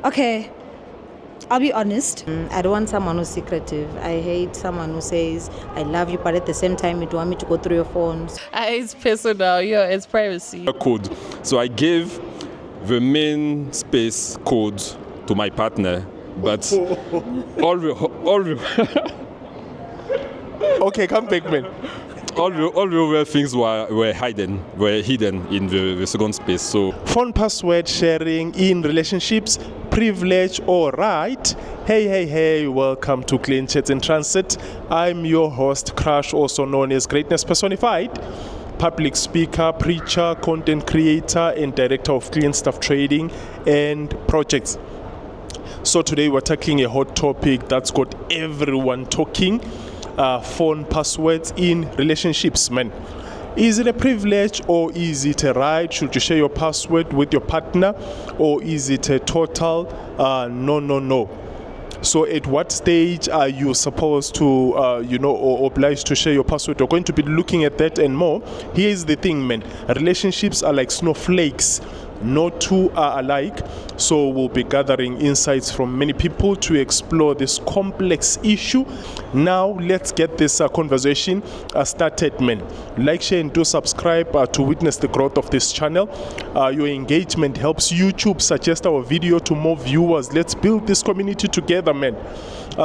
Okay, I'll be honest. I don't want someone who's secretive. I hate someone who says, I love you, but at the same time, you don't want me to go through your phones. It's personal, it's privacy. A code. So I gave the main space code to my partner, but all the Okay, come back, man. all the other things were hidden in the second space. So Phone password sharing in relationships, privilege or right? Hey, welcome to Clean Chats in Transit. I'm your host, Crash, also known as Greatness Personified, public speaker, preacher, content creator, and director of Clean Stuff Trading and Projects. So today we're tackling a hot topic that's got everyone talking. Phone passwords in relationships, man. Is it a privilege or is it a right? Should you share your password with your partner, or is it a total no? So at what stage are you supposed to or obliged to share your password? We're going to be looking at that and more. Here's the thing, man. Relationships are like snowflakes. No two are alike, so we'll be gathering insights from many people to explore this complex issue. Now let's get this conversation started, man. Like, share and do subscribe to witness the growth of this channel. Your engagement helps YouTube suggest our video to more viewers. Let's build this community together, man.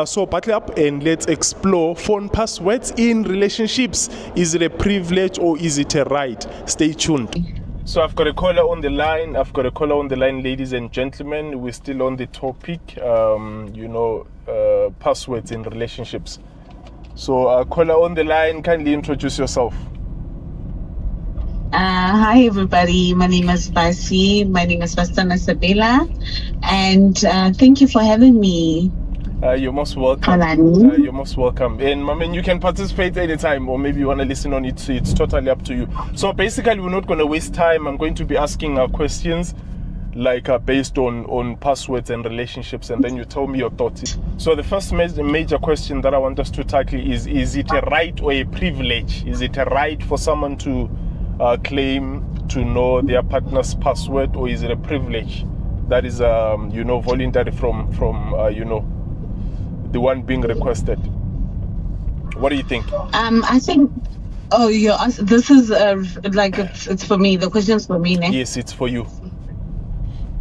So buckle up and let's explore phone passwords in relationships. Is it a privilege or is it a right? Stay tuned. So I've got a caller on the line. Ladies and gentlemen. We're still on the topic, passwords in relationships. So caller on the line, kindly introduce yourself. Hi everybody, my name is Basi. My name is Bastana Sabela, and thank you for having me. You're most welcome. You're most welcome. And I mean, you can participate anytime, or maybe you want to listen on it. It's totally up to you. So basically, we're not going to waste time. I'm going to be asking questions like based on passwords and relationships, and then you tell me your thoughts. So the first major question that I want us to tackle is it a right or a privilege? Is it a right for someone to claim to know their partner's password, or is it a privilege that is voluntary from the one being requested? What do you think? I think. Oh, this is it's for me. The question's for me, ne? Yes, it's for you.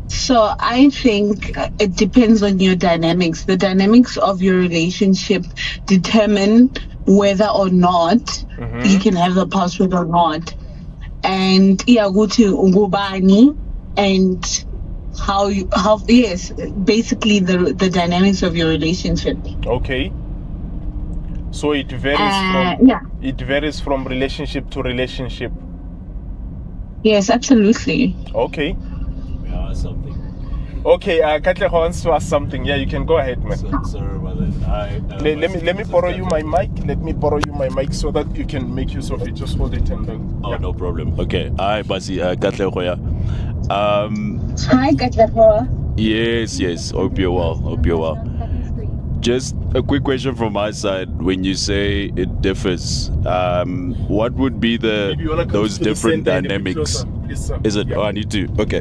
So I think it depends on your dynamics. The dynamics of your relationship determine whether or not you can have the password or not. And go to Ungubani and how basically the dynamics of your relationship. Okay. So it varies it varies from relationship to relationship. Yes, absolutely. Okay. May I ask something? Okay, Katle wants to ask something. Yeah, you can go ahead, man. Sorry about that. Let me borrow you my mic. Let me borrow you my mic so that you can make use of it. Just hold it and then. Oh, no problem. Okay. Hi, Basi. Katle Hoya. Hi, Katle. Yes. Hope you're well. Just a quick question from my side. When you say it differs, what would be those different dynamics? Is it? Yeah. Oh, I need to. Okay.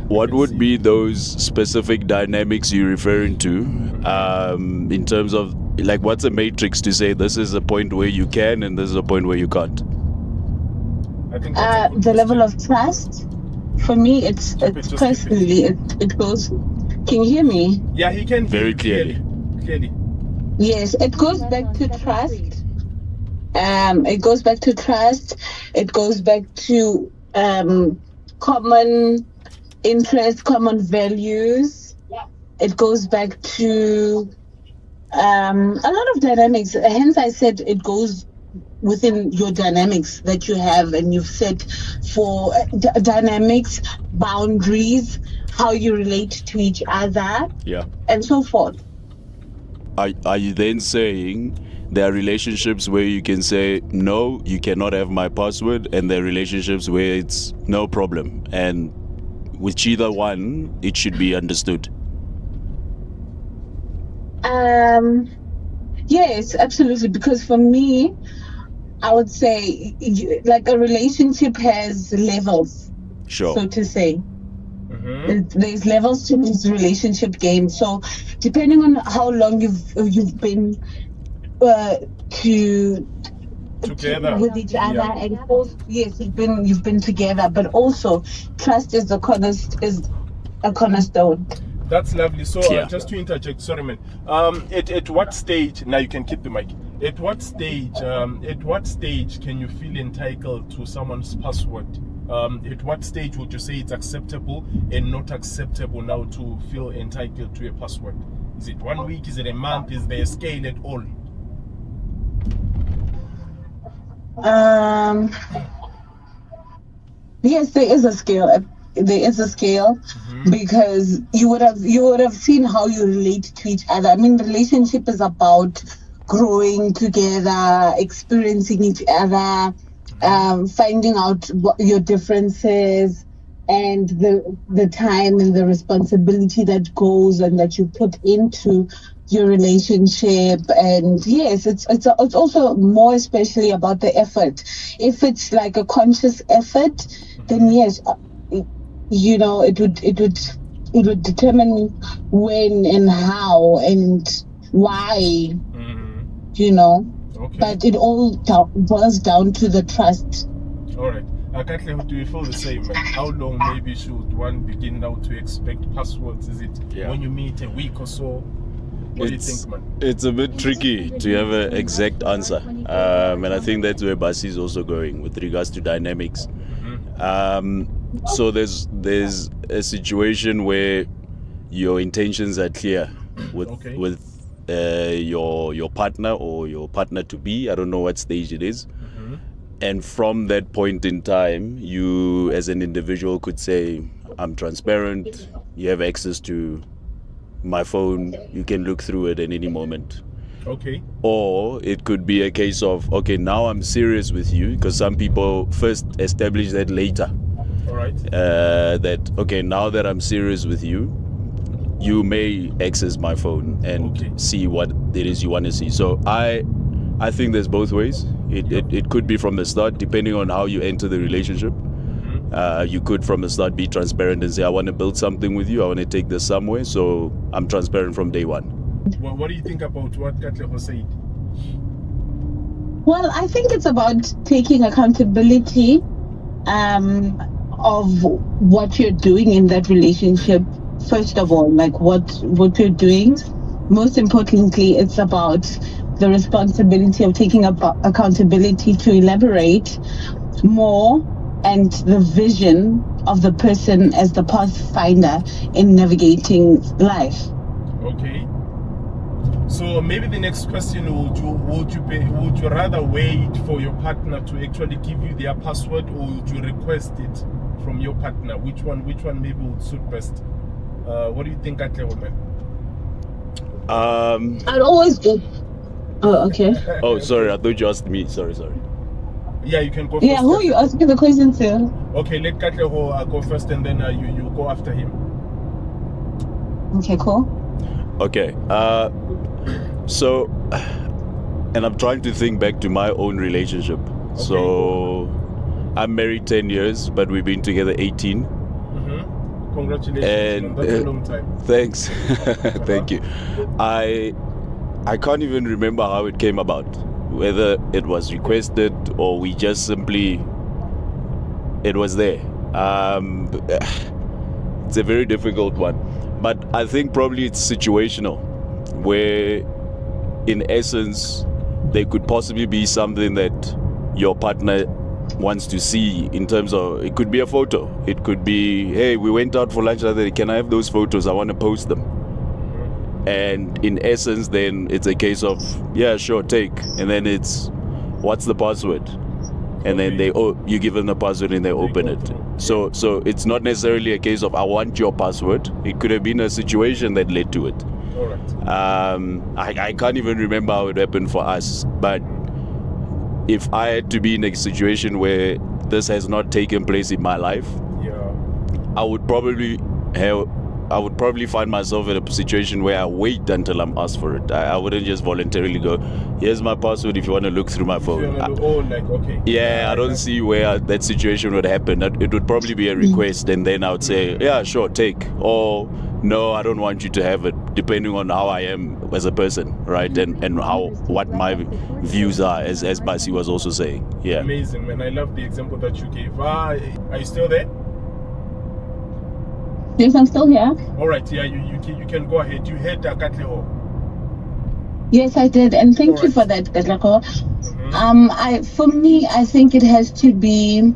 What would be those specific dynamics you're referring to? In terms of like, what's a matrix to say this is a point where you can and this is a point where you can't? I think the level of trust. For me, it's personally it goes. Can you hear me? Yeah, he can very clearly. Yes, it goes back to trust. It goes back to trust. It goes back to common interests, common values. It goes back to a lot of dynamics. Hence, I said it goes within your dynamics that you have and you've set for dynamics, boundaries, how you relate to each other, and so forth. Are you then saying there are relationships where you can say, no, you cannot have my password, and there are relationships where it's no problem, and with either one, it should be understood? Yes, absolutely. Because for me, I would say like a relationship has levels, Sure. so to say. There's levels to this relationship game. So depending on how long you've been to Together. with each other, Yeah. and also, yes, you've been together, but also trust is a cornerstone. That's lovely. So Yeah. just to interject, sorry man. At what stage, now you can keep the mic. At what stage can you feel entitled to someone's password? At what stage would you say it's acceptable and not acceptable now to feel entitled to a password? Is it 1 week? Is it a month? Is there a scale at all? Yes, there is a scale. There is a scale because you would have seen how you relate to each other. I mean, relationship is about growing together, experiencing each other, finding out what your differences, and the time and the responsibility that goes and that you put into your relationship. And yes, it's also more especially about the effort. If it's like a conscious effort, then yes, you know, it would determine when and how and why, you know. Okay. But it all boils down to the trust. All right. Katle, do you feel the same, man? How long maybe should one begin now to expect passwords? Is it when you meet a week or so? What do you think, man? It's a bit tricky to have an exact answer. And I think that's where Basi is also going with regards to dynamics. So there's a situation where your intentions are clear with your partner or your partner to be. I don't know what stage it is. And from that point in time, you as an individual could say, I'm transparent, you have access to my phone, you can look through it at any moment. Okay. Or it could be a case of, okay, now I'm serious with you, because some people first establish that later. All right. That, okay, now that I'm serious with you, you may access my phone and see what it is you want to see. So I think there's both ways. It could be from the start, depending on how you enter the relationship. You could from the start be transparent and say, I want to build something with you, I want to take this somewhere, so I'm transparent from day one. Well, what do you think about what Katle said? Well, I think it's about taking accountability of what you're doing in that relationship. First of all, like what you're doing. Most importantly, it's about the responsibility of taking accountability to elaborate more, and the vision of the person as the pathfinder in navigating life. Okay. So maybe the next question, would you rather wait for your partner to actually give you their password, or would you request it from your partner? Which one maybe would suit best? What do you think, Katle, man? I'd always go. Oh, okay. Oh, sorry, I thought you asked me. Sorry. Yeah, you can go first. Yeah, who are you asking the question to? Okay, let Katle go first, and then you go after him. Okay, cool. Okay. So, and I'm trying to think back to my own relationship. Okay. So, I'm married 10 years, but we've been together 18. Congratulations, and that's a long time. Thanks. Thank you. I can't even remember how it came about, whether it was requested or we just simply, it was there. It's a very difficult one, but I think probably it's situational, where in essence there could possibly be something that your partner wants to see, in terms of, it could be a photo, it could be, hey, we went out for lunch the other day, can I have those photos, I want to post them. And in essence then it's a case of, yeah, sure, take, and then it's, what's the password, and then you give them the password and they open it. So it's not necessarily a case of I want your password. It could have been a situation that led to it. All right. I can't even remember how it happened for us, but if I had to be in a situation where this has not taken place in my life, I would probably have I would probably find myself in a situation where I wait until I'm asked for it. I wouldn't just voluntarily go, here's my password if you want to look through my phone. Okay. Yeah, I don't see where that situation would happen. It would probably be a request, and then I would say, yeah, sure, take. Or, no, I don't want you to have it, depending on how I am as a person, right? And what my views are, as Basi was also saying. Yeah. Amazing, man. I love the example that you gave. Are you still there? Yes, I'm still here. All right, yeah, you can go ahead. You heard Katleho. Yes, I did, and thank you Alright. for that, Gadlako. For me, I think it has to be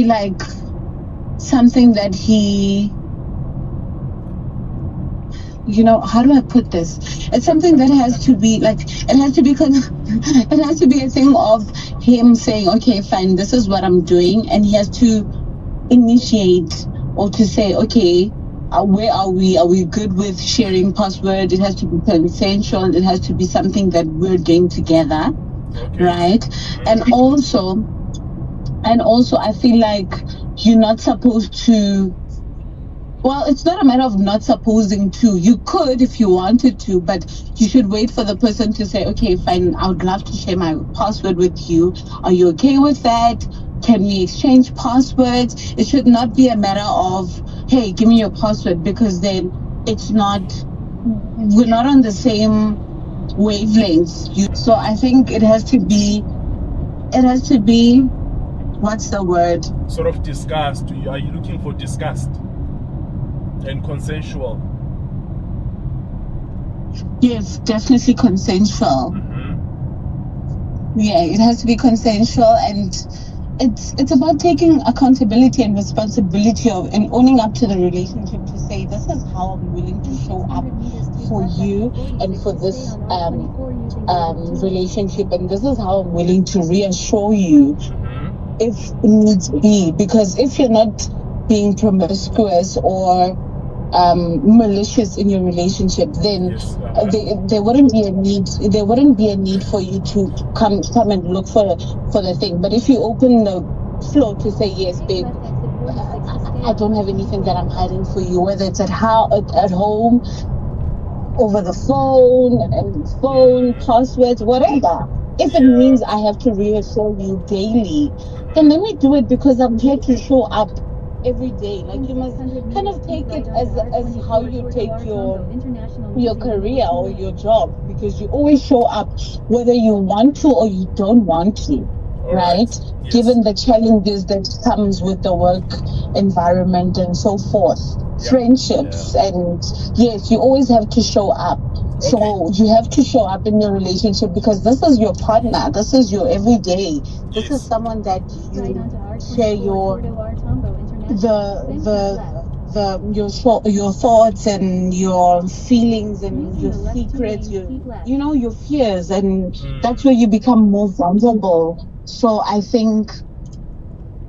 like something that he, how do I put this? It's something that has to be like, it has to be a thing of him saying, okay, fine, this is what I'm doing, and he has to initiate or to say, okay, where are we? Are we good with sharing password? It has to be consensual. It has to be something that we're doing together, right? And also, I feel like you're not supposed to. Well, it's not a matter of not supposing to. You could if you wanted to, but you should wait for the person to say, okay, fine, I would love to share my password with you. Are you okay with that? Can we exchange passwords? It should not be a matter of, hey, give me your password, because then we're not on the same wavelengths. So I think it has to be, what's the word? Sort of discussed. Are you looking for discussed and consensual? Yes, definitely consensual. Yeah, it has to be consensual, and it's about taking accountability and responsibility and owning up to the relationship, to say, this is how I'm willing to show up for you and for this relationship, and this is how I'm willing to reassure you if needs be. Because if you're not being promiscuous or malicious in your relationship, then there wouldn't be a need. There wouldn't be a need for you to come and look for the thing. But if you open the floor to say, yes, babe, I don't have anything that I'm hiding for you, whether it's at home, over the phone passwords, whatever. If it means I have to reassure you daily, then let me do it, because I'm here to show up every day. Like, you must kind of take it as how you take your career or your job, because you always show up whether you want to or you don't want to, right? Yes. Given the challenges that comes with the work environment and so forth, friendships, and yes, you always have to show up. So you have to show up in your relationship, because this is your partner, this is your everyday, this is someone that you share your your thoughts and your feelings and your secrets, your fears, and that's where you become more vulnerable. So I think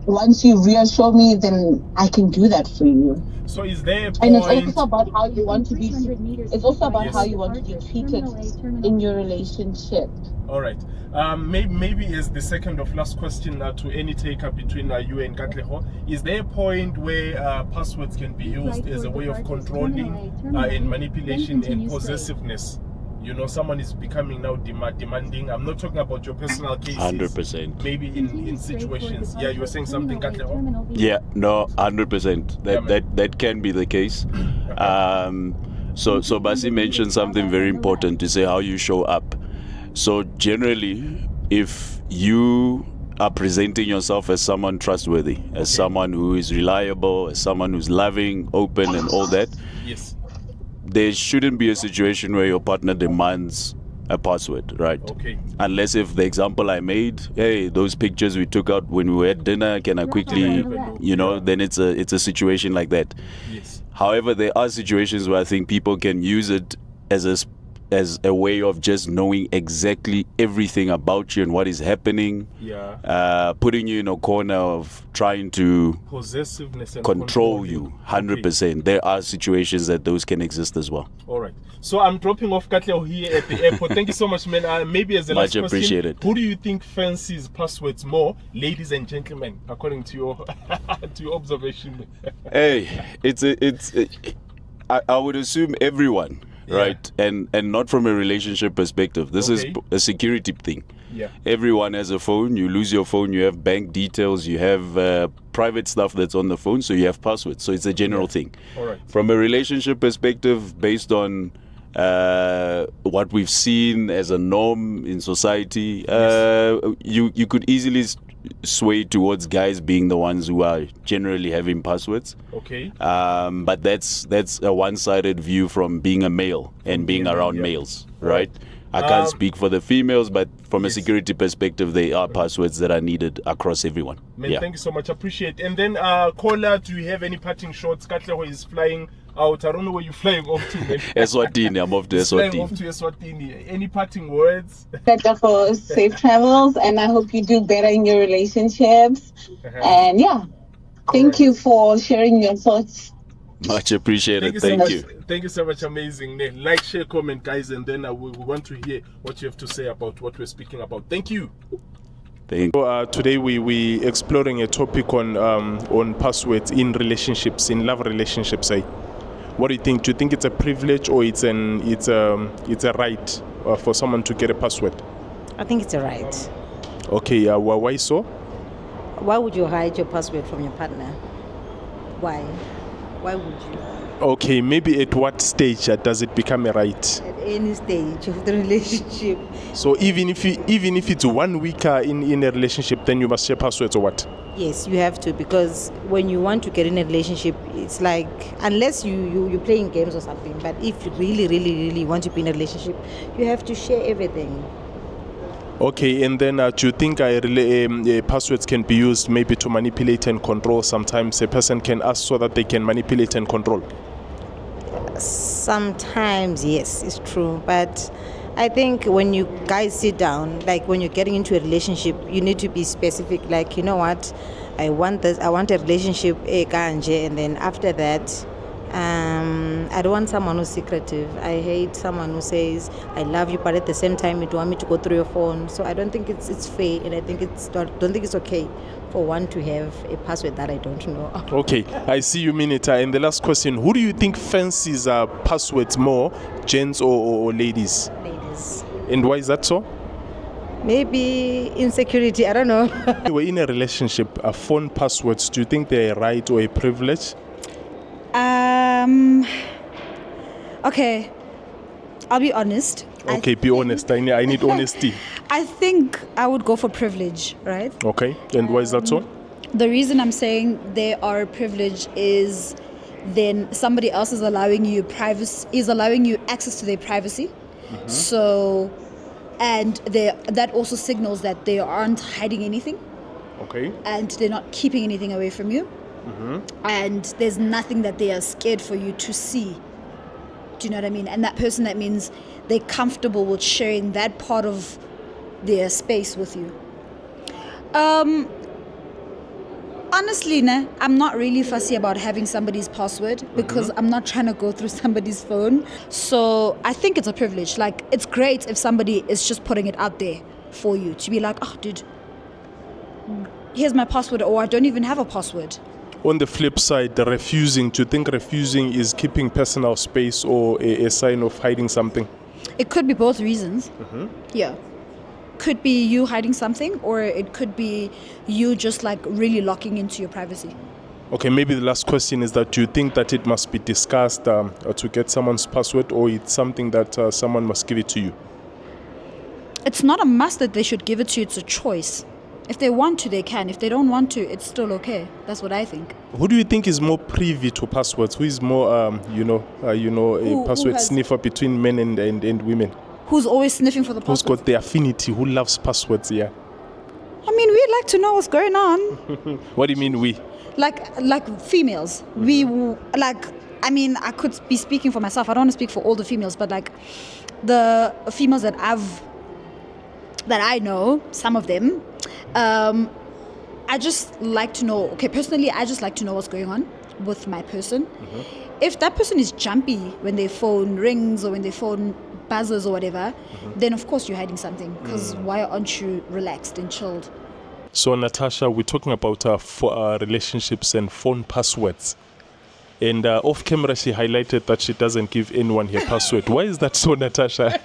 once you reassure me, then I can do that for you. So is there a point? And it's also about how you want to be. It's also about how you want to be treated in your relationship. All right. Maybe as the second of last question to any take-up between you and Katleho, is there a point where passwords can be used as a way of controlling and manipulation and possessiveness? Someone is becoming now demanding. I'm not talking about your personal cases. 100%. Maybe in situations. Yeah, you were saying something, Katleho? Yeah, no, 100%. That can be the case. So Basi mentioned something very important, to say how you show up. So generally, if you are presenting yourself as someone trustworthy, as someone who is reliable, as someone who's loving, open, and all that, yes, there shouldn't be a situation where your partner demands a password, right? Okay. Unless, if the example I made, hey, those pictures we took out when we were at dinner, can I quickly, then it's a situation like that. Yes. However, there are situations where I think people can use it as a way of just knowing exactly everything about you and what is happening. Yeah. Putting you in a corner of trying to Possessiveness and control you. 100%. There are situations that those can exist as well. All right. So I'm dropping off Katleo here at the airport. Thank you so much, man. Maybe as a last Much question, appreciated. who do you think fancies passwords more, ladies and gentlemen, according to your to your observation? Hey, I would assume everyone, Yeah. right? And not from a relationship perspective. This is Okay. a security thing. Yeah. Everyone has a phone. You lose your phone, you have bank details, you have private stuff that's on the phone, so you have passwords. So it's a general thing. All right. From a relationship perspective, based on what we've seen as a norm in society, you could easily sway towards guys being the ones who are generally having passwords. Okay. But that's a one-sided view from being a male and being around males, right? I can't speak for the females, but from a security perspective, they are passwords that are needed across everyone. Man, thank you so much. Appreciate it. And then, caller, do you have any parting shots? Katlego is flying out. I don't know where you're flying off to, man. Eswatini, I'm off to He's flying Eswatini. off to Eswatini. Any parting words? Better for safe travels, and I hope you do better in your relationships. And yeah, thank you for sharing your thoughts. Much appreciated. so Thank much. you. Thank you so much. Amazing. Like, share, comment, guys, and then we want to hear what you have to say about what we're speaking about. Thank you. Thank you. So, today we exploring a topic on passwords in relationships, in love relationships. What do you think? Do you think it's a privilege or it's a right for someone to get a password? I think it's a right. Okay. Why so? Why would you hide your password from your partner? Why? Why would you? Okay. Maybe at what stage does it become a right? At any stage of the relationship. So even if it's 1 week in a relationship, then you must share passwords or what? Yes, you have to, because when you want to get in a relationship, it's like, unless you're playing games or something, but if you really, really, really want to be in a relationship, you have to share everything. Okay, and then do you think passwords can be used maybe to manipulate and control? Sometimes a person can ask so that they can manipulate and control. Sometimes, yes, it's true, but I think when you guys sit down, like when you're getting into a relationship, you need to be specific. Like, you know what, I want this. I want a relationship, and then after that, I don't want someone who's secretive. I hate someone who says I love you, but at the same time, you don't want me to go through your phone. So I don't think it's fair, and I think don't think it's okay for one to have a password that I don't know. Okay, I see you mean it. And the last question: who do you think fancies passwords more, gents or ladies? Ladies. And why is that so? Maybe insecurity, I don't know. We're in a relationship. Phone passwords, do you think they're a right or a privilege? Okay, I'll be honest. Okay, be honest. I need honesty. I think I would go for privilege, right? Okay, and why is that so? The reason I'm saying they are privileged is then somebody else is allowing you access to their privacy. So, and that also signals that they aren't hiding anything. Okay. And they're not keeping anything away from you. And there's nothing that they are scared for you to see. Do you know what I mean? And that person, that means they're comfortable with sharing that part of their space with you. Honestly, I'm not really fussy about having somebody's password because I'm not trying to go through somebody's phone. So I think it's a privilege. Like, it's great if somebody is just putting it out there for you to be like, oh, dude, here's my password, or I don't even have a password. On the flip side, the refusing, do you think refusing is keeping personal space or a sign of hiding something? It could be both reasons. Yeah. Could be you hiding something, or it could be you just like really locking into your privacy. Okay, maybe the last question is that do you think that it must be discussed to get someone's password, or it's something that someone must give it to you? It's not a must that they should give it to you, it's a choice. If they want to, they can. If they don't want to, it's still okay. That's what I think. Who do you think is more privy to passwords? Who is more, a password sniffer between men and women? Who's always sniffing for the Who's password? got the affinity? Who loves passwords? Yeah. I mean, we'd like to know what's going on. What do you mean we? Like females. We like. I mean, I could be speaking for myself. I don't want to speak for all the females, but like the females that I know, some of them. I just like to know. Okay, personally, I just like to know what's going on. with my person. If that person is jumpy when their phone rings or when their phone buzzes or whatever, then of course you're hiding something, because why aren't you relaxed and chilled? So, Natasha, we're talking about relationships and phone passwords. And off camera, she highlighted that she doesn't give anyone her password. Why is that so, Natasha?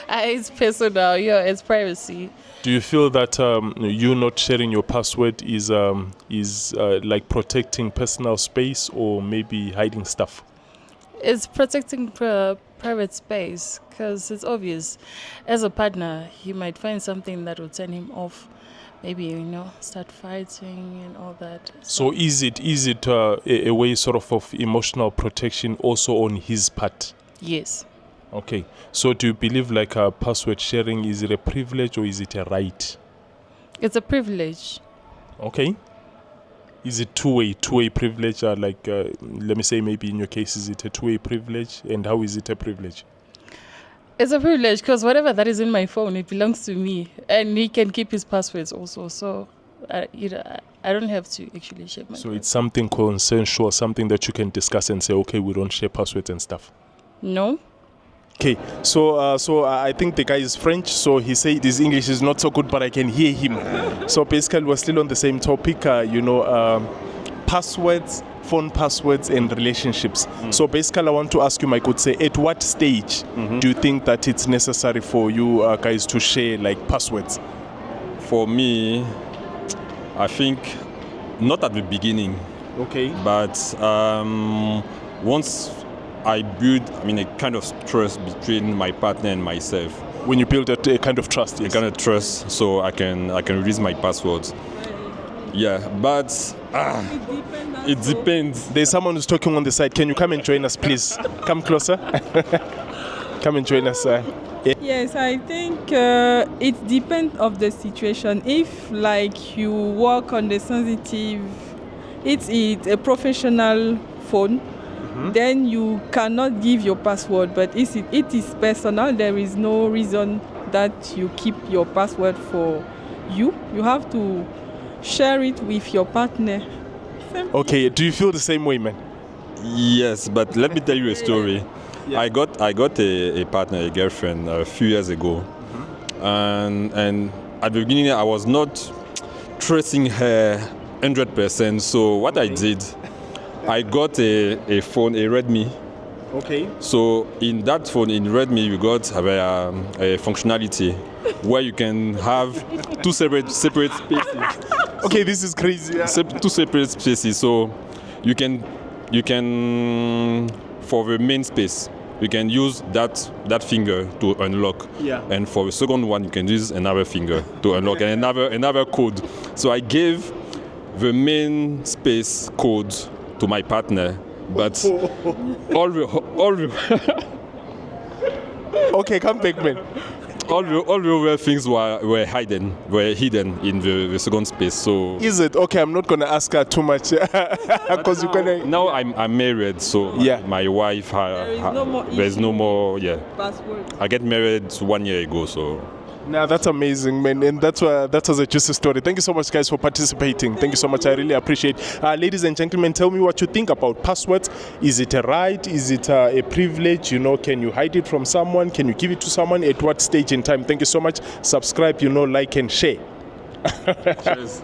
It's personal. Yeah, it's privacy. Do you feel that you not sharing your password is like protecting personal space, or maybe hiding stuff? It's protecting private space, because it's obvious. As a partner, he might find something that will turn him off. Maybe, start fighting and all that. So is it a way sort of emotional protection also on his part? Yes. Okay. So do you believe like password sharing, is it a privilege or is it a right? It's a privilege. Okay. Is it two-way privilege? Let me say maybe in your case, is it a two-way privilege? And how is it a privilege? It's a privilege because whatever that is in my phone, it belongs to me. And he can keep his passwords also. So I don't have to actually share my passwords. It's something consensual, something that you can discuss and say, okay, we don't share passwords and stuff. No. Okay, so I think the guy is French, so he said his English is not so good, but I can hear him. So basically, we're still on the same topic, passwords, phone passwords, and relationships. So basically, I want to ask you, my good say, at what stage do you think that it's necessary for you guys to share like passwords? For me, I think not at the beginning. Okay. But once I build, a kind of trust between my partner and myself. When you build a kind of trust, yes. A kind of trust, so I can release my passwords. Yeah, but it depends. There's someone who's talking on the side. Can you come and join us, please? Come closer. Come and join us. Yes, I think it depends of the situation. If like you work on the sensitive, it's a professional phone, then you cannot give your password. But if it is personal, there is no reason that you keep your password for you. You have to share it with your partner. Okay, do you feel the same way, man? Yes, but let me tell you a story. Yeah. I got a partner, a girlfriend, a few years ago, and at the beginning I was not trusting her 100%. So what I did, I got a phone, a Redmi. Okay. So in that phone, in Redmi, you got a functionality where you can have two separate spaces. Okay, this is crazy. Yeah. Two separate spaces. So you can for the main space, you can use that finger to unlock. Yeah. And for the second one, you can use another finger to unlock and another code. So I gave the main space code to my partner, but all the okay, come back, man. All the other things were hidden in the second space. So is it okay? I'm not gonna ask her too much because you're gonna. Now I'm married, so yeah. My wife there's no more password. I get married 1 year ago, so. Now that's amazing, man, and that was a juicy story. Thank you so much, guys, for participating. Thank you so much. I really appreciate. Ladies and gentlemen, tell me what you think about passwords. Is it a right? Is it a privilege? Can you hide it from someone? Can you give it to someone? At what stage in time? Thank you so much. Subscribe, like and share. Cheers.